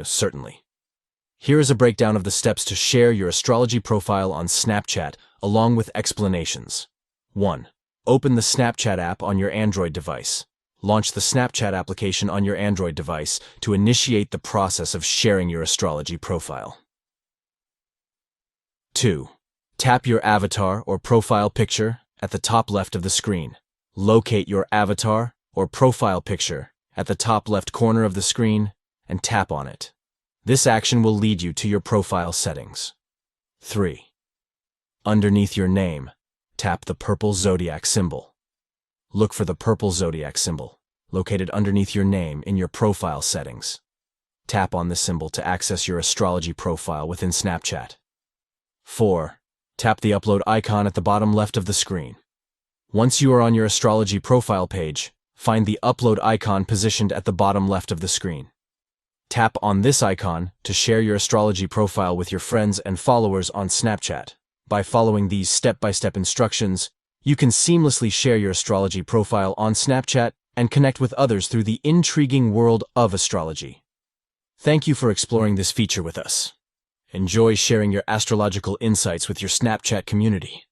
Certainly. Here is a breakdown of the steps to share your astrology profile on Snapchat, along with explanations. 1. Open the Snapchat app on your Android device. Launch the Snapchat application on your Android device to initiate the process of sharing your astrology profile. 2. Tap your avatar or profile picture at the top left of the screen. Locate your avatar or profile picture at the top left corner of the screen and tap on it. This action will lead you to your profile settings. 3. Underneath your name, tap the purple Zodiac symbol. Look for the purple Zodiac symbol, located underneath your name in your profile settings. Tap on the symbol to access your astrology profile within Snapchat. 4. Tap the upload icon at the bottom left of the screen. Once you are on your astrology profile page, find the upload icon positioned at the bottom left of the screen. Tap on this icon to share your astrology profile with your friends and followers on Snapchat. By following these step-by-step instructions, you can seamlessly share your astrology profile on Snapchat and connect with others through the intriguing world of astrology. Thank you for exploring this feature with us. Enjoy sharing your astrological insights with your Snapchat community.